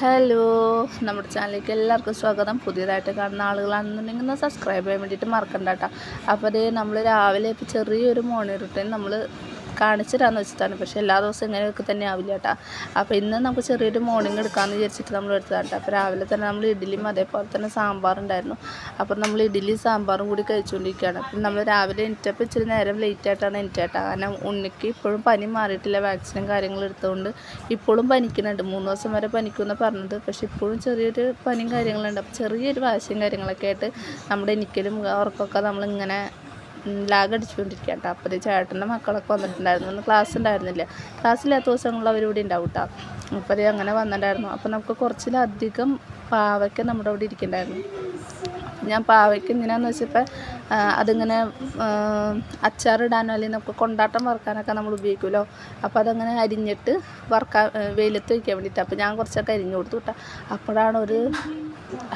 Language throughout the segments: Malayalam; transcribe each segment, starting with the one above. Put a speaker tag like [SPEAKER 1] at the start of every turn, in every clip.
[SPEAKER 1] ഹലോ, നമ്മുടെ ചാനലിലേക്ക് എല്ലാവർക്കും സ്വാഗതം. പുതിയതായിട്ട് കാണുന്ന ആളുകളാണെന്നുണ്ടെങ്കിൽ ഒന്ന് സബ്സ്ക്രൈബ് ചെയ്യാൻ വേണ്ടിയിട്ട് മറക്കണ്ട കേട്ടോ. അപ്പോൾ അതേ നമ്മൾ രാവിലെ ഇപ്പോൾ ചെറിയൊരു മോർണിംഗ് റുട്ടീൻ നമ്മൾ കാണിച്ചിട്ടാന്ന് വെച്ചിട്ടാണ്. പക്ഷേ എല്ലാ ദിവസവും ഇങ്ങനെയൊക്കെ തന്നെ ആവില്ല കേട്ടോ. അപ്പോൾ ഇന്ന് നമുക്ക് ചെറിയൊരു മോർണിംഗ് എടുക്കാമെന്ന് വിചാരിച്ചിട്ട് നമ്മൾ എടുത്തതാണ് കേട്ടോ. അപ്പോൾ രാവിലെ തന്നെ നമ്മൾ ഇഡ്ഡലിയും അതേപോലെ തന്നെ സാമ്പാറുണ്ടായിരുന്നു. അപ്പോൾ നമ്മൾ ഇഡ്ഡലിയും സാമ്പാറും കൂടി കഴിച്ചുകൊണ്ടിരിക്കുകയാണ്. അപ്പം നമ്മൾ രാവിലെ എണീറ്റപ്പോൾ ഇച്ചിരി നേരം ലേറ്റായിട്ടാണ് എണീറ്റേട്ടാ. കാരണം ഉണ്ണിക്ക് ഇപ്പോഴും പനി മാറിയിട്ടില്ല. വാക്സിനും കാര്യങ്ങളും എടുത്തുകൊണ്ട് ഇപ്പോഴും പനിക്കുന്നുണ്ട്. 3 ദിവസം വരെ പനിക്കുമെന്ന് പറഞ്ഞത്. പക്ഷേ ഇപ്പോഴും ചെറിയൊരു പനിയും കാര്യങ്ങളുണ്ട്. അപ്പോൾ ചെറിയൊരു വാശിയും കാര്യങ്ങളൊക്കെ ആയിട്ട് നമ്മുടെ എനിക്കലും ഉറക്കമൊക്കെ നമ്മളിങ്ങനെ ലാഗടിച്ചുകൊണ്ടിരിക്കുക കേട്ടോ. അപ്പോൾ ചേട്ടൻ്റെ മക്കളൊക്കെ വന്നിട്ടുണ്ടായിരുന്നു. ഒന്ന് ക്ലാസ് ഉണ്ടായിരുന്നില്ല. ക്ലാസ്സില്ലാത്ത ദിവസങ്ങളിൽ അവരിവിടെ ഉണ്ടാവും കേട്ടോ. അപ്പോൾ അത് അങ്ങനെ വന്നിട്ടുണ്ടായിരുന്നു. അപ്പോൾ നമുക്ക് കുറച്ചിലധികം പാവയ്ക്ക നമ്മുടെ അവിടെ ഇരിക്കുന്നുണ്ടായിരുന്നു. ഞാൻ പാവയ്ക്ക് എന്തിനാന്ന് വെച്ചപ്പോൾ അതിങ്ങനെ അച്ചാറിടാനോ അല്ലെങ്കിൽ നമുക്ക് കൊണ്ടാട്ടം വറുക്കാനൊക്കെ നമ്മൾ ഉപയോഗിക്കുമല്ലോ. അപ്പോൾ അതങ്ങനെ അരിഞ്ഞിട്ട് വറുക്കാൻ വെയിലത്ത് വയ്ക്കാൻ വേണ്ടിയിട്ട് അപ്പോൾ ഞാൻ കുറച്ചൊക്കെ അരിഞ്ഞു കൊടുത്തു കേട്ടോ. അപ്പോഴാണ് ഒരു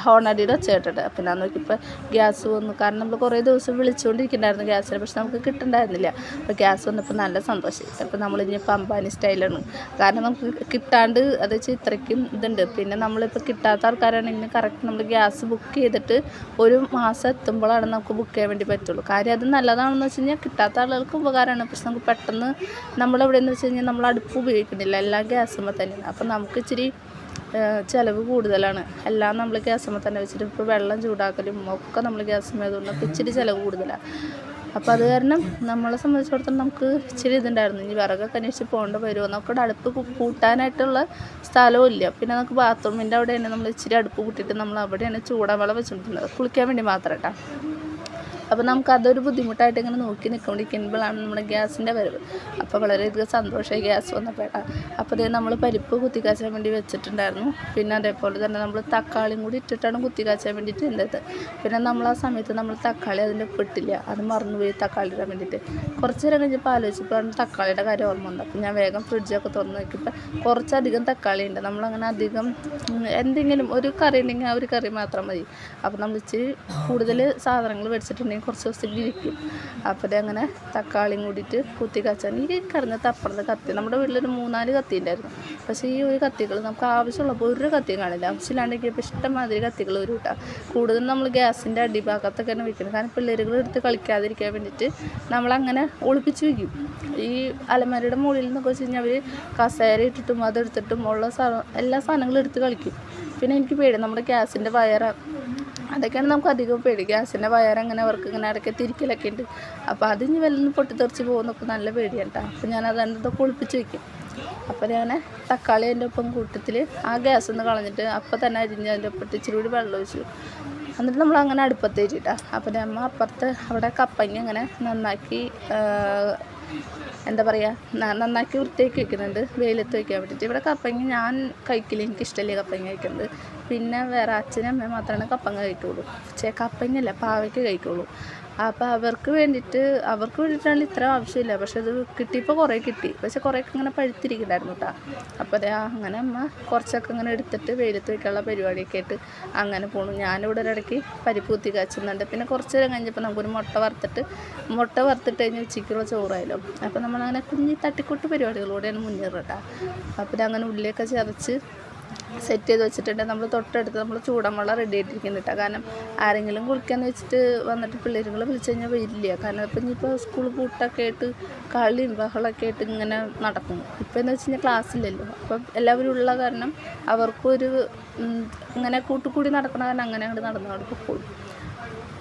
[SPEAKER 1] ഹോണടിയുടെ ഒച്ച കേട്ടിട്ട്. അപ്പോൾ ഞാൻ നോക്കിയപ്പോൾ ഗ്യാസ് വന്നു. കാരണം നമ്മൾ കുറേ ദിവസം വിളിച്ചുകൊണ്ടിരിക്കുന്നുണ്ടായിരുന്നു ഗ്യാസിന്, പക്ഷെ നമുക്ക് കിട്ടുന്നുണ്ടായിരുന്നില്ല. അപ്പോൾ ഗ്യാസ് വന്നപ്പോൾ നല്ല സന്തോഷം. അപ്പോൾ നമ്മളിനിപ്പോൾ അംബാനി സ്റ്റൈലാണ്. കാരണം നമുക്ക് കിട്ടാണ്ട് അത് വെച്ചാൽ ഇത്രയ്ക്കും ഇതുണ്ട്. പിന്നെ നമ്മളിപ്പോൾ കിട്ടാത്ത ആൾക്കാരാണെങ്കിൽ കറക്റ്റ് നമ്മൾ ഗ്യാസ് ബുക്ക് ചെയ്തിട്ട് 1 മാസം എത്തുമ്പോഴാണ് നമുക്ക് ബുക്ക് ചെയ്യാൻ വേണ്ടി പറ്റുള്ളൂ. കാര്യം അത് നല്ലതാണെന്ന് വെച്ച് കഴിഞ്ഞാൽ കിട്ടാത്ത ആളുകൾക്ക് ഉപകാരമാണ്. പക്ഷെ നമുക്ക് പെട്ടെന്ന് നമ്മളെവിടെയെന്ന് വെച്ച് കഴിഞ്ഞാൽ നമ്മൾ അടുപ്പ് ഉപയോഗിക്കുന്നില്ല, എല്ലാം ഗ്യാസുമ്പോൾ തന്നെയാണ്. അപ്പം നമുക്ക് ഇച്ചിരി ചിലവ് കൂടുതലാണ്. എല്ലാം നമ്മൾ ഗ്യാസുമ്പോൾ തന്നെ വെച്ചിട്ട് ഇപ്പോൾ വെള്ളം ചൂടാക്കലും ഒക്കെ നമ്മൾ ഗ്യാസുമ്പോൾ ആയതുകൊണ്ട് ഇച്ചിരി ചിലവ് കൂടുതലാണ്. അപ്പോൾ അത് കാരണം നമ്മളെ സംബന്ധിച്ചിടത്തോളം നമുക്ക് ഇച്ചിരി ഇതുണ്ടായിരുന്നു. ഇനി വിറകൊക്കെ അന്വേഷിച്ച് പോകേണ്ട വരുമോ. നമുക്കിവിടെ അടുപ്പ് കൂട്ടാനായിട്ടുള്ള സ്ഥലവും ഇല്ല. പിന്നെ നമുക്ക് ബാത്റൂമിൻ്റെ അവിടെയാണ് നമ്മൾ ഇച്ചിരി അടുപ്പ് കൂട്ടിയിട്ട് നമ്മൾ അവിടെയാണ് ചൂടുവെള്ളം വെച്ചുകൊണ്ടിരുന്നത്, കുളിക്കാൻ വേണ്ടി മാത്രം കേട്ടോ. അപ്പോൾ നമുക്കതൊരു ബുദ്ധിമുട്ടായിട്ട് ഇങ്ങനെ നോക്കി നിൽക്കൊണ്ടിരിക്കുമ്പോഴാണ് നമ്മുടെ ഗ്യാസിൻ്റെ വരവ്. അപ്പോൾ വളരെയധികം സന്തോഷമായി ഗ്യാസ് വന്നപ്പോൾ കേട്ടോ. അപ്പോൾ അതേ നമ്മൾ പരിപ്പ് കുത്തിക്കാച്ചാൻ വേണ്ടി വെച്ചിട്ടുണ്ടായിരുന്നു. പിന്നെ അതേപോലെ തന്നെ നമ്മൾ തക്കാളിയും കൂടി ഇട്ടിട്ടാണ് കുത്തിക്കാച്ചാൻ വേണ്ടിയിട്ട് ഉള്ളത്. പിന്നെ നമ്മൾ ആ സമയത്ത് നമ്മൾ തക്കാളി അതിൻ്റെ ഇട്ടില്ല, അത് മറന്നുപോയി തക്കാളി ഇടാൻ വേണ്ടിയിട്ട്. കുറച്ച് നേരം കഴിഞ്ഞപ്പോൾ ആലോചിച്ചപ്പോഴാണ് തക്കാളിയുടെ കാര്യം ഓർമ്മ വന്നത്. അപ്പോൾ ഞാൻ വേഗം ഫ്രിഡ്ജൊക്കെ തുറന്ന് നോക്കിയപ്പോൾ കുറച്ചധികം തക്കാളി ഉണ്ട്. നമ്മളങ്ങനെ അധികം എന്തെങ്കിലും ഒരു കറി ഉണ്ടെങ്കിൽ ആ ഒരു കറി മാത്രം മതി. അപ്പോൾ നമ്മൾ ഇച്ചിരി കൂടുതൽ സാധനങ്ങൾ മേടിച്ചിട്ടുണ്ടെങ്കിൽ കുറച്ച് ദിവസം ഇരിക്കും. അപ്പോൾ അങ്ങനെ തക്കാളിയും കൂടിയിട്ട് കുത്തി കാച്ചാൻ ഈ കിടന്നത്തെ അപ്പുറത്തെ കത്തി, നമ്മുടെ വീട്ടിലൊരു 3-4 കത്തി ഉണ്ടായിരുന്നു. പക്ഷേ ഈ ഒരു കത്തികൾ നമുക്ക് ആവശ്യമുള്ളപ്പോൾ ഒരു കത്തിയും കാണില്ല. ആവശ്യമില്ലാണ്ടെങ്കിൽ ഇഷ്ടംമാതിരി കത്തികൾ ഒരു കിട്ടാം. കൂടുതലും നമ്മൾ ഗ്യാസിൻ്റെ അടിഭാഗത്തൊക്കെയാണ് വയ്ക്കുന്നത്. കാരണം പിള്ളേരുകൾ എടുത്ത് കളിക്കാതിരിക്കാൻ വേണ്ടിയിട്ട് നമ്മളങ്ങനെ ഒളിപ്പിച്ച് വയ്ക്കും. ഈ അലമാരയുടെ മുകളിൽ നിന്നൊക്കെ വെച്ച് കഴിഞ്ഞാൽ അവർ കസേര ഇട്ടിട്ടും അതെടുത്തിട്ടും ഉള്ള എല്ലാ സാധനങ്ങളും എടുത്ത് കളിക്കും. പിന്നെ എനിക്ക് പേടി നമ്മുടെ ഗ്യാസിൻ്റെ വയർ, അതൊക്കെയാണ് നമുക്ക് അധികം പേടി. ഗ്യാസിൻ്റെ വയറങ്ങനെ അവർക്ക് ഇങ്ങനെ ഇടയ്ക്ക് തിരിക്കലൊക്കെ ഉണ്ട്. അപ്പോൾ അതിന് വല്ലതും പൊട്ടിത്തെറിച്ച് പോകുന്നൊക്കെ നല്ല പേടിയാണ് കേട്ടോ. അപ്പോൾ ഞാൻ അതൊക്കെ ഒളിപ്പിച്ച് വയ്ക്കും. അപ്പോൾ ഞാൻ തക്കാളി അതിൻ്റെ ഒപ്പം കൂട്ടത്തിൽ ആ ഗ്യാസ് ഒന്ന് കളഞ്ഞിട്ട് അപ്പോൾ തന്നെ അരിഞ്ഞ് അതിൻ്റെ ഒപ്പം ഇച്ചിരി കൂടി വെള്ളം ഒഴിച്ചു. എന്നിട്ട് നമ്മളങ്ങനെ അടുപ്പത്ത് വെച്ചിട്ടാ. അപ്പോൾ അമ്മ അപ്പുറത്ത് അവിടെ കപ്പങ്ങ അങ്ങനെ നന്നാക്കി എന്താ പറയുക, നന്നാക്കി വൃത്തിയാക്കി വയ്ക്കുന്നുണ്ട് വെയിലത്ത് വയ്ക്കാൻ വേണ്ടിയിട്ട്. ഇവിടെ കപ്പങ്ങ ഞാൻ കഴിക്കില്ല, എനിക്കിഷ്ടമല്ലേ കപ്പങ്ങ കഴിക്കുന്നത്. പിന്നെ വേറെ അച്ഛനും അമ്മയും മാത്രമാണ് കപ്പങ്ങ കഴിക്കുള്ളൂ. കപ്പങ്ങല്ല പാവയ്ക്ക് കഴിക്കുള്ളൂ. അപ്പോൾ അവർക്ക് വേണ്ടിയിട്ടാണ് ഇത്ര ആവശ്യമില്ല. പക്ഷെ അത് കിട്ടിയപ്പോൾ കുറേ കിട്ടി. പക്ഷെ കുറേയൊക്കെ ഇങ്ങനെ പഴുത്തിരിക്കുന്നുണ്ടായിരുന്നു കേട്ടോ. അപ്പോൾ അങ്ങനെ അമ്മ കുറച്ചൊക്കെ ഇങ്ങനെ എടുത്തിട്ട് വെയിലത്ത് വയ്ക്കാനുള്ള പരിപാടിയൊക്കെ ആയിട്ട് അങ്ങനെ പോണു. ഞാനിവിടെ ഒരിടയ്ക്ക് പരിപ്പ് കുത്തി കാച്ചുന്നുണ്ട്. പിന്നെ കുറച്ച് നേരം കഴിഞ്ഞപ്പോൾ നമുക്കൊരു മുട്ട വറുത്തിട്ട് കഴിഞ്ഞ് ഉച്ചയ്ക്കുള്ള ചോറായാലോ. അപ്പോൾ നമ്മളങ്ങനെ കുഞ്ഞി തട്ടിക്കൂട്ട് പരിപാടികളോടെയാണ് മുന്നേറുക കേട്ടോ. അപ്പോൾ അങ്ങനെ ഉള്ളിയൊക്കെ ചതച്ച് സെറ്റ് ചെയ്ത് വെച്ചിട്ടുണ്ട്. നമ്മൾ തൊട്ടടുത്ത് നമ്മൾ ചൂടുവെള്ളം റെഡി ആയിട്ടിരിക്കുന്നുണ്ട് കേട്ടോ. കാരണം ആരെങ്കിലും കുളിക്കാന്ന് വെച്ചിട്ട് വന്നിട്ട് പിള്ളേരുകൾ വിളിച്ചു കഴിഞ്ഞാൽ വരില്ല. കാരണം ഇപ്പം ഇനിയിപ്പോൾ സ്കൂൾ പൂട്ടൊക്കെ ആയിട്ട് കളിയും ബഹളമൊക്കെ ആയിട്ട് ഇങ്ങനെ നടക്കും. ഇപ്പം എന്ന് വെച്ച് കഴിഞ്ഞാൽ ക്ലാസ്സില്ലല്ലോ. അപ്പം എല്ലാവരും ഉള്ള കാരണം അവർക്കൊരു ഇങ്ങനെ കൂട്ടുകൂടി നടക്കണ കാരണം അങ്ങനെ അങ്ങോട്ട് നടന്നവിടെ പോകും.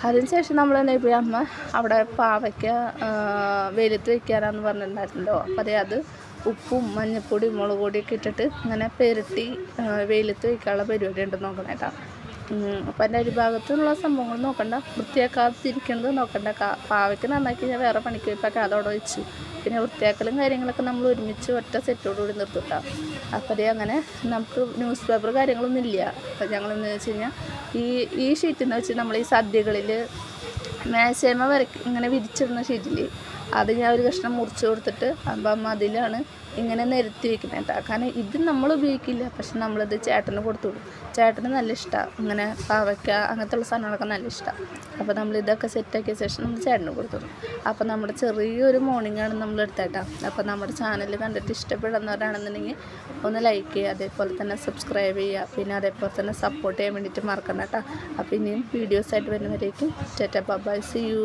[SPEAKER 1] അതിനുശേഷം നമ്മൾ തന്നെ പോയി അമ്മ അവിടെ പാവയ്ക്ക വെയിലത്ത് വയ്ക്കാനാന്ന് പറഞ്ഞിട്ടുണ്ടായിരുന്നല്ലോ. അപ്പോൾ അത് ഉപ്പും മഞ്ഞൾപ്പൊടി മുളക് പൊടിയൊക്കെ ഇട്ടിട്ട് ഇങ്ങനെ പെരട്ടി വെയിലത്ത് വയ്ക്കാനുള്ള പരിപാടി ഉണ്ടെന്ന് നോക്കണം കേട്ടോ. അപ്പം എൻ്റെ അരിഭാഗത്തുള്ള സംഭവങ്ങൾ നോക്കണ്ട, വൃത്തിയാക്കാതിരിക്കുന്നത് നോക്കണ്ട. പാവയ്ക്ക് നന്നാക്കി ഞാൻ വേറെ പണിക്ക് പോയപ്പോൾ അതോടെ വെച്ചു. പിന്നെ വൃത്തിയാക്കലും കാര്യങ്ങളൊക്കെ നമ്മൾ ഒരുമിച്ച് ഒറ്റ സെറ്റോടുകൂടി നിർത്തിട്ടാം. അപ്പോൾ അങ്ങനെ നമുക്ക് ന്യൂസ് പേപ്പർ കാര്യങ്ങളൊന്നും ഇല്ല. അപ്പം ഞങ്ങളെന്ന് വെച്ച് കഴിഞ്ഞാൽ ഈ ഷീറ്റെന്ന് വെച്ച് നമ്മൾ ഈ സദ്യകളിൽ മേശേമ ഇങ്ങനെ വിരിച്ചിടുന്ന ഷീറ്റിൽ അത് ഞാൻ ഒരു കഷ്ണം മുറിച്ച് കൊടുത്തിട്ട് അപ്പം അതിലാണ് ഇങ്ങനെ നിരത്തി വെക്കുന്നത് കേട്ടോ. കാരണം ഇത് നമ്മൾ ഉപയോഗിക്കില്ല, പക്ഷെ നമ്മളിത് ചേട്ടന് കൊടുത്തു വിടും. ചേട്ടന് നല്ല ഇഷ്ടമാണ് ഇങ്ങനെ പാവയ്ക്ക അങ്ങനത്തെ ഉള്ള സാധനങ്ങളൊക്കെ നല്ല ഇഷ്ടമാണ്. അപ്പോൾ നമ്മളിതൊക്കെ സെറ്റാക്കിയ ശേഷം നമ്മൾ ചേട്ടന് കൊടുത്തു വിടും. അപ്പോൾ നമ്മുടെ ചെറിയൊരു മോർണിംഗാണ് നമ്മൾ എടുത്തേട്ടാ. അപ്പോൾ നമ്മുടെ ചാനൽ കണ്ടിട്ട് ഇഷ്ടപ്പെടുന്നവരാണെന്നുണ്ടെങ്കിൽ ഒന്ന് ലൈക്ക് ചെയ്യുക, അതേപോലെ തന്നെ സബ്സ്ക്രൈബ് ചെയ്യുക, പിന്നെ അതേപോലെ തന്നെ സപ്പോർട്ട് ചെയ്യാൻ വേണ്ടിയിട്ട് മറക്കണ്ട കേട്ടോ. അപ്പോൾ ഇനിയും വീഡിയോസായിട്ട് വരുന്നവരേക്കും tata bye bye, see U.